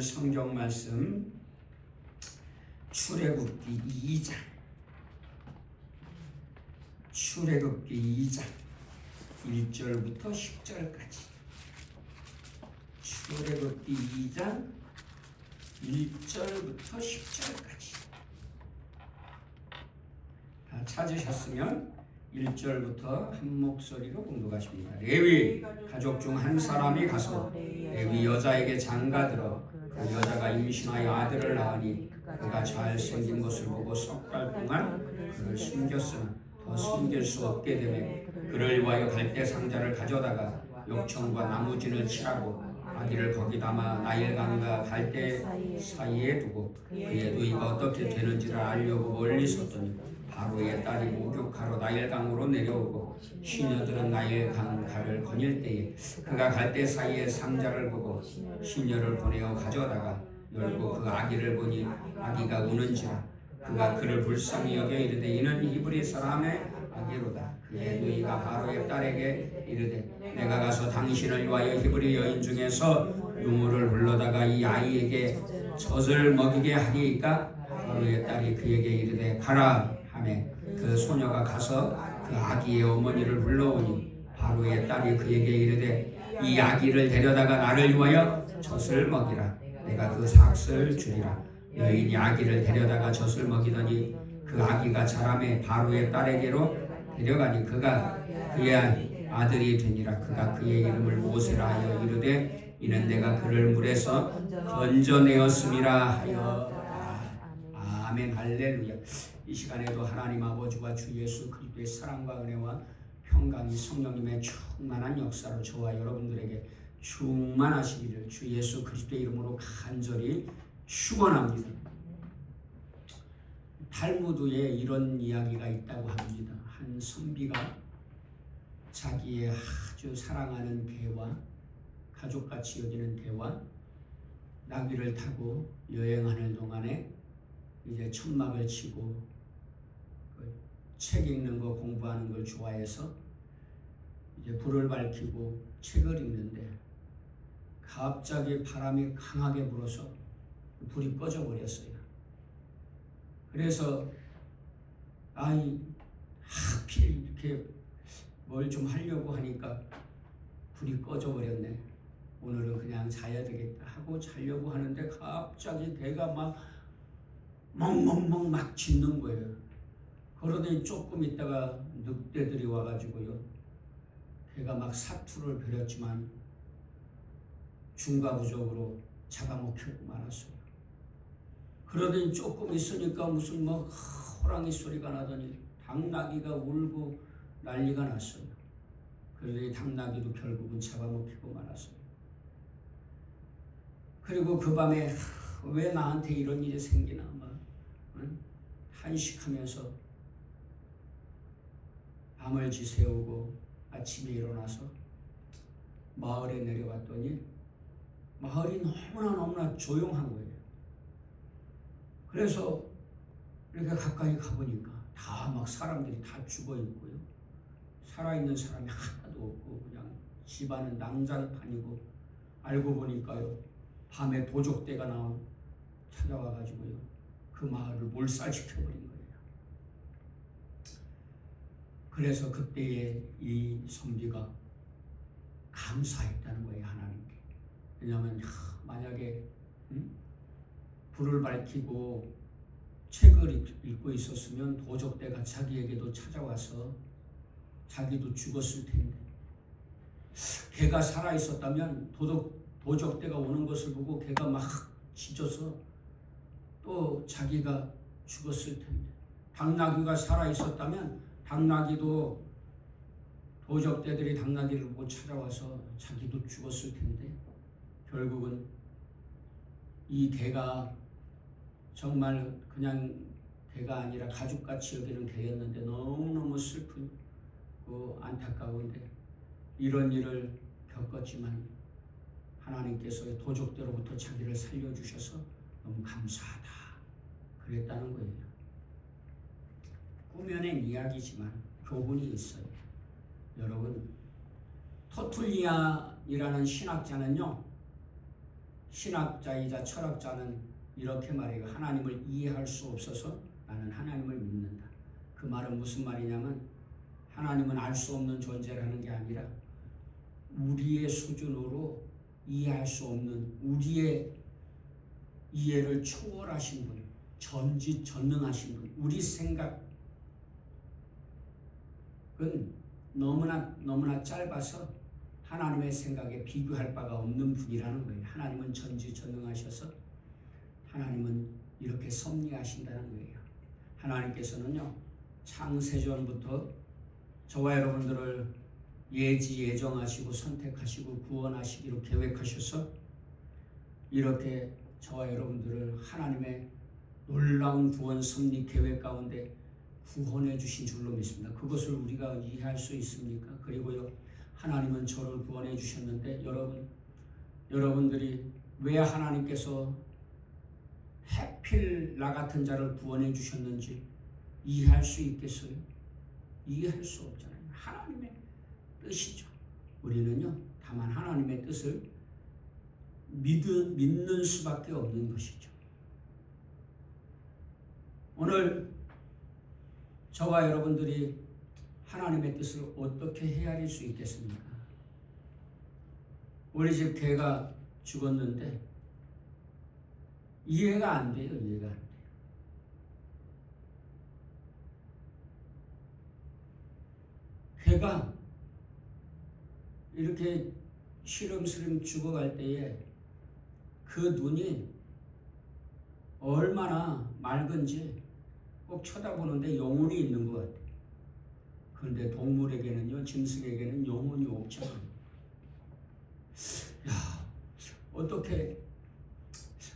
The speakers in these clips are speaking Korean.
성경 말씀 출애굽기 2장 출애굽기 2장 1절부터 10절까지 출애굽기 2장 1절부터 10절까지 다 찾으셨으면 1절부터 한 목소리로 공독하십니다. 레위 가족 중 한 사람이 가서 레위 여자에게 장가들어 그 여자가 임신하여 아들을 낳으니 그가 잘생긴 것을 보고 석 달 동안 그를 숨겼으나 더 숨길 수 없게 되매 그를 위하여 갈대 상자를 가져다가 욕청과 나무진을 칠하고 아기를 거기 담아 나일강과 갈대 사이에 두고 그의 누이가 어떻게 되는지를 알려고 멀리 섰더니 바로의 딸이 목욕하러 나일강으로 내려오고 시녀들은 나일강 가를 거닐 때에 그가 갈대 사이에 상자를 보고 시녀를 보내어 가져다가 열고 그 아기를 보니 아기가 우는지라 그가 그를 불쌍히 여겨 이르되 이는 히브리 사람의 아기로다. 그의 누이가 바로의 딸에게 이르되 내가 가서 당신을 위하여 히브리 여인 중에서 유물을 불러다가 이 아이에게 젖을 먹이게 하리이까. 바로의 딸이 그에게 이르되 가라 하매 그 소녀가 가서 그 아기의 어머니를 불러오니 바로의 딸이 그에게 이르되 이 아기를 데려다가 나를 위하여 젖을 먹이라. 내가 그 삭을 주리라. 여인이 아기를 데려다가 젖을 먹이더니 그 아기가 자라매 바로의 딸에게로 데려가니 그가 그의 아들이 되니라. 그가 그의 이름을 모세라 하여 이르되 이는 내가 그를 물에서 건져내었음이라 하여. 아멘. 할렐루야. 이 시간에도 하나님 아버지와 주 예수 그리스도의 사랑과 은혜와 평강이 성령님의 충만한 역사로 저와 여러분들에게 충만하시기를 주 예수 그리스도의 이름으로 간절히 축원합니다. 탈무드에 이런 이야기가 있다고 합니다. 한 선비가 자기의 아주 사랑하는 개와 가족같이 여기는 개와 나귀를 타고 여행하는 동안에 이제 천막을 치고 책 읽는 거 공부하는 걸 좋아해서 이제 불을 밝히고 책을 읽는데 갑자기 바람이 강하게 불어서 불이 꺼져 버렸어요. 그래서 하필 이렇게 뭘 좀 하려고 하니까 불이 꺼져 버렸네. 오늘은 그냥 자야 되겠다 하고 자려고 하는데 갑자기 개가 막 멍멍멍 막 짖는 거예요. 그러더니 조금 있다가 늑대들이 와가지고요. 개가 막 사투를 벌였지만 중과부적으로 잡아먹히고 말았어요. 그러더니 조금 있으니까 무슨 막 호랑이 소리가 나더니 당나귀가 울고 난리가 났어요. 그러더니 당나귀도 결국은 잡아먹히고 말았어요. 그리고 그 밤에 왜 나한테 이런 일이 생기나 막 한식하면서 밤을 지새우고 아침에 일어나서 마을에 내려왔더니 마을이 너무나 조용한 거예요. 그래서 이렇게 가까이 가보니까 다 막 사람들이 다 죽어 있고요. 살아있는 사람이 하나도 없고 그냥 집안은 난장판이고 알고 보니까요. 밤에 도적대가 찾아와가지고요. 그 마을을 몰살시켜버린 거예요. 그래서 그때에 이 선비가 감사했다는 거예요. 하나님께. 왜냐하면 만약에 불을 밝히고 책을 읽고 있었으면 도적대가 자기에게도 찾아와서 자기도 죽었을 텐데 개가 살아있었다면 도적대가 오는 것을 보고 개가 막 짖어서 또 자기가 죽었을 텐데 당나귀가 살아있었다면 당나귀도 도적대들이 당나귀를 보고 찾아와서 자기도 죽었을 텐데 결국은 이 개가 정말 그냥 개가 아니라 가족같이 여기는 개였는데 너무너무 슬프고 안타까운데 이런 일을 겪었지만 하나님께서 도적대로부터 자기를 살려주셔서 너무 감사하다 그랬다는 거예요. 꾸며낸 이야기지만 교훈이 있어요. 여러분, 터툴리안이라는 신학자는요 신학자이자 철학자는 이렇게 말해요. 하나님을 이해할 수 없어서 나는 하나님을 믿는다. 그 말은 무슨 말이냐면 하나님은 알 수 없는 존재라는 게 아니라 우리의 수준으로 이해할 수 없는, 우리의 이해를 초월하신 분, 전지전능하신 분, 우리 생각은 너무나 짧아서 하나님의 생각에 비교할 바가 없는 분이라는 거예요. 하나님은 전지전능하셔서 하나님은 이렇게 섭리하신다는 거예요. 하나님께서는요, 창세전부터 저와 여러분들을 예정하시고 선택하시고 구원하시기로 계획하셔서 이렇게 저와 여러분들을 하나님의 놀라운 구원 섭리 계획 가운데 구원해 주신 줄로 믿습니다. 그것을 우리가 이해할 수 있습니까? 그리고요, 하나님은 저를 구원해 주셨는데 여러분들이 왜 하나님께서 해필 나 같은 자를 구원해 주셨는지 이해할 수 있겠어요? 이해할 수 없잖아요. 하나님의 뜻이죠. 우리는요, 다만 하나님의 뜻을 믿는 수밖에 없는 것이죠. 오늘 저와 여러분들이 하나님의 뜻을 어떻게 헤아릴 수 있겠습니까? 우리 집 개가 죽었는데 이해가 안 돼요. 이해가 안 돼요. 개가 이렇게 시름시름 죽어갈 때에 그 눈이 얼마나 맑은지 꼭 쳐다보는데 영혼이 있는 것 같아요. 그런데 동물에게는요, 짐승에게는 영혼이 없잖아요. 야, 어떻게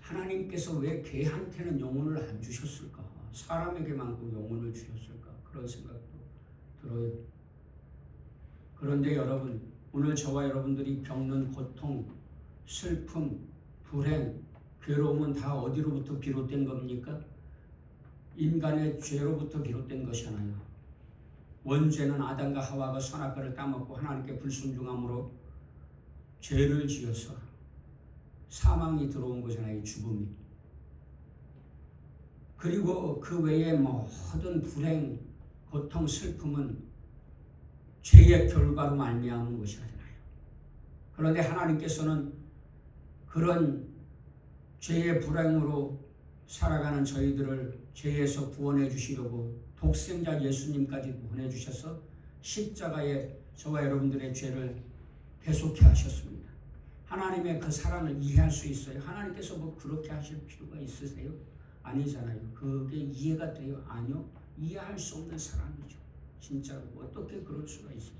하나님께서 왜 개한테는 영혼을 안 주셨을까? 사람에게만 그 영혼을 주셨을까? 그런 생각도 들어요. 그런데 여러분, 오늘 저와 여러분들이 겪는 고통, 슬픔, 불행, 괴로움은 다 어디로부터 비롯된 겁니까? 인간의 죄로부터 비롯된 것이잖아요. 원죄는 아담과 하와가 선악과를 따먹고 하나님께 불순종함으로 죄를 지어서 사망이 들어온 거잖아요. 죽음이. 그리고 그 외에 모든 불행, 고통, 슬픔은 죄의 결과로 말미암은 것이잖아요. 그런데 하나님께서는 그런 죄의 불행으로 살아가는 저희들을 죄에서 구원해 주시려고 독생자 예수님까지 보내주셔서 십자가에 저와 여러분들의 죄를 대속해 하셨습니다. 하나님의 그 사랑을 이해할 수 있어요? 하나님께서 뭐 그렇게 하실 필요가 있으세요? 아니잖아요. 그게 이해가 돼요? 아니요. 이해할 수 없는 사랑이죠. 진짜로 어떻게 그럴 수가 있어요?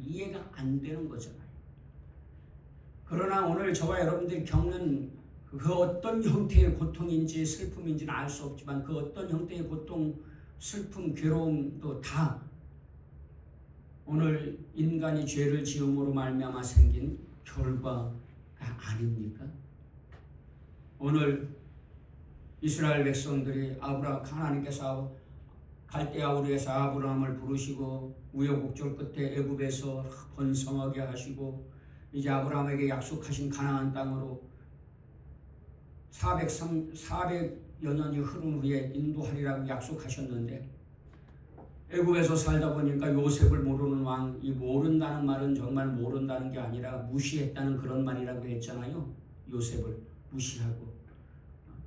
이해가 안 되는 거잖아요. 그러나 오늘 저와 여러분들이 겪는 그 어떤 형태의 고통인지 슬픔인지는 알 수 없지만 그 어떤 형태의 고통, 슬픔, 괴로움도 다 오늘 인간이 죄를 지음으로 말미암아 생긴 결과가 아닙니까? 오늘 이스라엘 백성들이 하나님께서 갈대아 우르에서 아브라함을 부르시고 우여곡절 끝에 애굽에서 번성하게 하시고 이제 아브라함에게 약속하신 가나안 땅으로 400여 년이 흐른 후에 인도하리라고 약속하셨는데 애굽에서 살다 보니까 요셉을 모르는 왕이 모른다는 말은 정말 모른다는 게 아니라 무시했다는 그런 말이라고 했잖아요. 요셉을 무시하고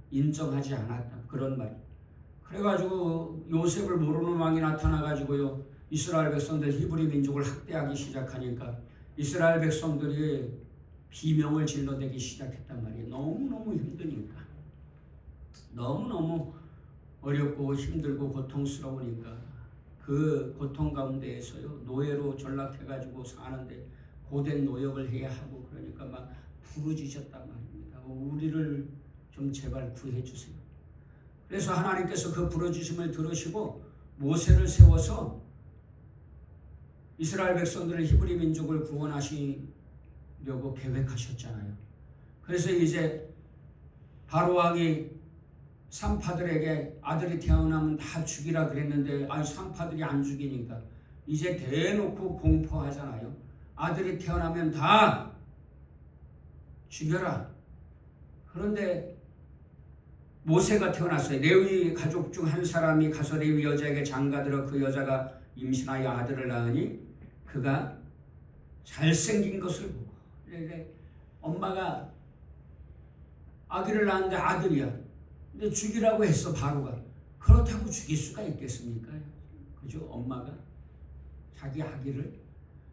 인정하지 않았다 그런 말. 그래가지고 요셉을 모르는 왕이 나타나가지고요 이스라엘 백성들 히브리 민족을 학대하기 시작하니까 이스라엘 백성들이 비명을 질러대기 시작했단 말이에요. 너무너무 힘드니까. 너무너무 어렵고 힘들고 고통스러우니까 그 고통 가운데에서요 노예로 전락해가지고 사는데 고된 노역을 해야 하고 그러니까 막 부르짖었단 말입니다. 우리를 좀 제발 구해주세요. 그래서 하나님께서 그 부르짖음을 들으시고 모세를 세워서 이스라엘 백성들을 히브리 민족을 구원하시려고 계획하셨잖아요. 그래서 이제 바로 왕이 산파들에게 아들이 태어나면 다 죽이라 그랬는데 산파들이 안 죽이니까 이제 대놓고 공포하잖아요. 아들이 태어나면 다 죽여라. 그런데 모세가 태어났어요. 레위 가족 중 한 사람이 가서 레위 여자에게 장가들어 그 여자가 임신하여 아들을 낳으니 그가 잘생긴 것을 보고, 엄마가 아기를 낳았는데 아들이야. 근데 죽이라고 했어. 바로가. 그렇다고 죽일 수가 있겠습니까? 그죠? 엄마가 자기 아기를.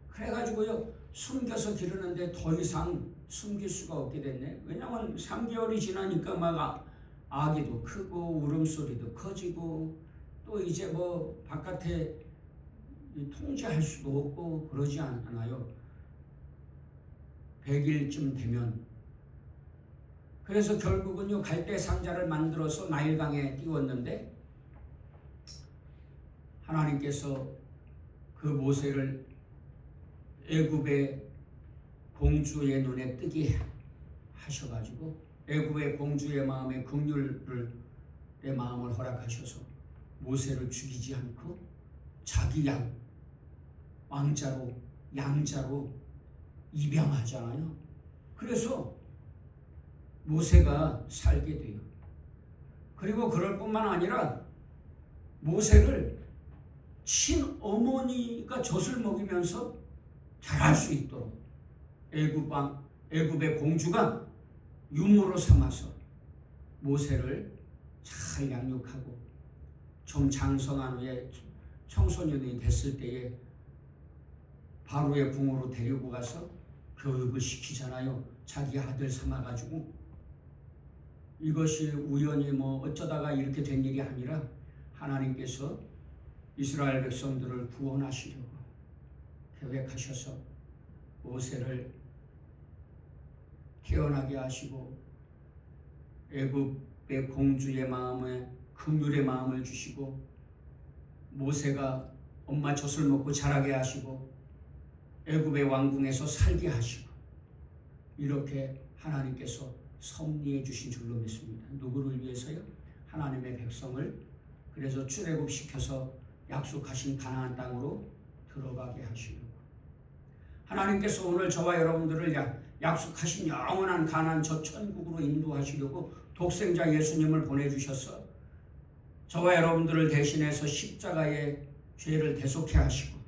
그래가지고요 숨겨서 기르는데 더 이상 숨길 수가 없게 됐네. 왜냐면 3개월이 지나니까 막 아기도 크고 울음소리도 커지고 또 이제 뭐 바깥에 통제할 수도 없고 그러지 않아요. 100일쯤 되면. 그래서 결국은요 갈대 상자를 만들어서 나일강에 띄웠는데 하나님께서 그 모세를 애굽의 공주의 눈에 뜨게 하셔가지고 애굽의 공주의 마음에 긍휼을 내 마음을 허락하셔서 모세를 죽이지 않고 자기 왕자로 양자로 입양하잖아요. 그래서 모세가 살게 돼요. 그리고 그럴 뿐만 아니라 모세를 친어머니가 젖을 먹이면서 자랄 수 있도록 애굽의 공주가 유모로 삼아서 모세를 잘 양육하고 좀 장성한 후에 청소년이 됐을 때에 바로의 궁으로 데리고 가서 교육을 시키잖아요. 자기 아들 삼아가지고. 이것이 우연히 뭐 어쩌다가 이렇게 된 일이 아니라 하나님께서 이스라엘 백성들을 구원하시려고 계획하셔서 모세를 태어나게 하시고 애굽의 공주의 마음에 긍휼의 마음을 주시고 모세가 엄마 젖을 먹고 자라게 하시고 애굽의 왕궁에서 살게 하시고 이렇게 하나님께서 섭리해 주신 줄로 믿습니다. 누구를 위해서요? 하나님의 백성을. 그래서 출애굽시켜서 약속하신 가나안 땅으로 들어가게 하시려고. 하나님께서 오늘 저와 여러분들을 약속하신 영원한 가나안 저 천국으로 인도하시려고 독생자 예수님을 보내주셔서 저와 여러분들을 대신해서 십자가의 죄를 대속해 하시고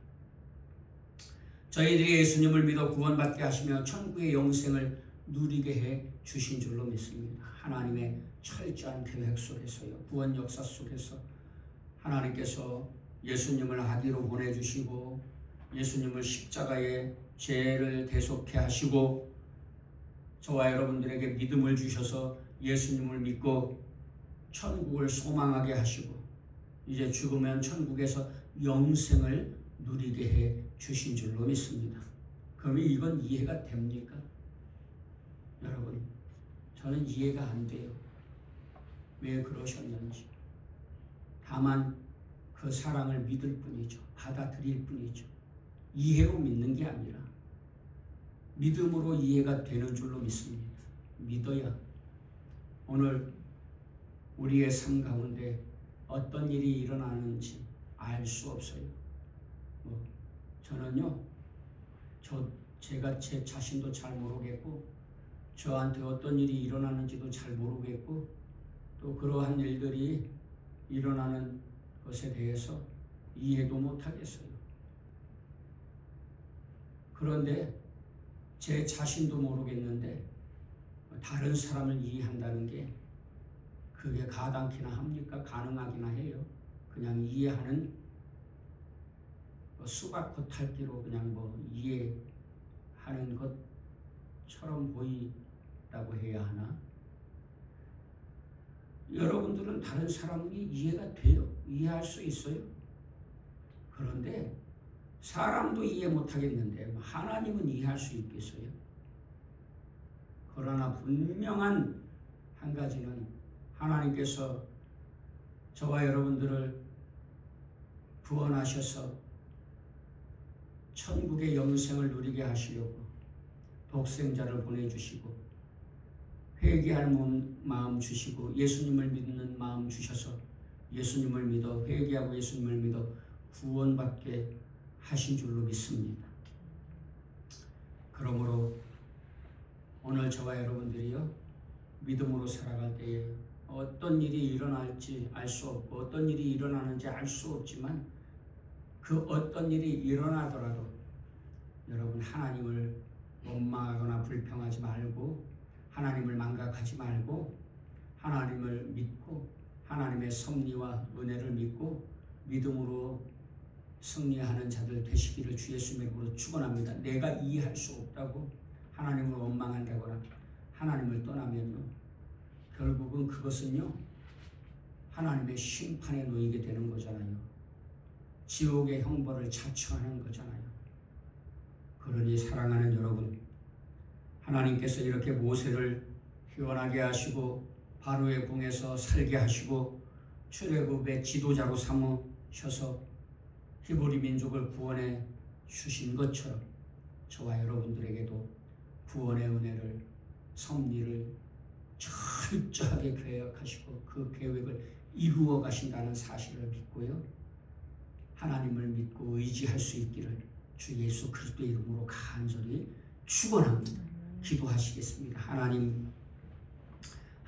저희들이 예수님을 믿어 구원받게 하시며 천국의 영생을 누리게 해 주신 줄로 믿습니다. 하나님의 철저한 계획 속에서요, 구원 역사 속에서 하나님께서 예수님을 아기로 보내주시고 예수님을 십자가의 죄를 대속해 하시고 저와 여러분들에게 믿음을 주셔서 예수님을 믿고 천국을 소망하게 하시고 이제 죽으면 천국에서 영생을 누리게 해 주신 줄로 믿습니다. 그러면 이건 이해가 됩니까? 여러분, 저는 이해가 안 돼요. 왜 그러셨는지. 다만 그 사랑을 믿을 뿐이죠. 받아들일 뿐이죠. 이해로 믿는 게 아니라 믿음으로 이해가 되는 줄로 믿습니다. 믿어야 오늘 우리의 삶 가운데 어떤 일이 일어나는지 알 수 없어요. 저는요, 제가 제 자신도 잘 모르겠고 저한테 어떤 일이 일어나는지도 잘 모르겠고 또 그러한 일들이 일어나는 것에 대해서 이해도 못하겠어요. 그런데 제 자신도 모르겠는데 다른 사람을 이해한다는 게 그게 가당키나 합니까? 가능하기나 해요. 그냥 이해하는 수박꽃 핥기로 그냥 이해하는 것처럼 보이라고 해야 하나? 여러분들은 다른 사람이 이해가 돼요. 이해할 수 있어요. 그런데 사람도 이해 못하겠는데 하나님은 이해할 수 있겠어요? 그러나 분명한 한 가지는 하나님께서 저와 여러분들을 구원하셔서 천국의 영생을 누리게 하시려고 독생자를 보내주시고 회개할 마음 주시고 예수님을 믿는 마음 주셔서 예수님을 믿어 회개하고 예수님을 믿어 구원받게 하신 줄로 믿습니다. 그러므로 오늘 저와 여러분들이요 믿음으로 살아갈 때에 어떤 일이 일어날지 알 수 없고 어떤 일이 일어나는지 알 수 없지만 그 어떤 일이 일어나더라도 여러분 하나님을 원망하거나 불평하지 말고 하나님을 망각하지 말고 하나님을 믿고 하나님의 섭리와 은혜를 믿고 믿음으로 승리하는 자들 되시기를 주 예수님의 이름으로 축원합니다. 내가 이해할 수 없다고 하나님을 원망한다거나 하나님을 떠나면요 결국은 그것은요 하나님의 심판에 놓이게 되는 거잖아요. 지옥의 형벌을 자처하는 거잖아요. 그러니 사랑하는 여러분, 하나님께서 이렇게 모세를 회원하게 하시고 바로의 궁에서 살게 하시고 출애굽의 지도자로 삼으셔서 히브리 민족을 구원해 주신 것처럼 저와 여러분들에게도 구원의 은혜를 섭리를 철저하게 계획하시고 그 계획을 이루어 가신다는 사실을 믿고요. 하나님을 믿고 의지할 수 있기를 주 예수 그리스도의 이름으로 간절히 축원합니다. 기도하시겠습니다. 하나님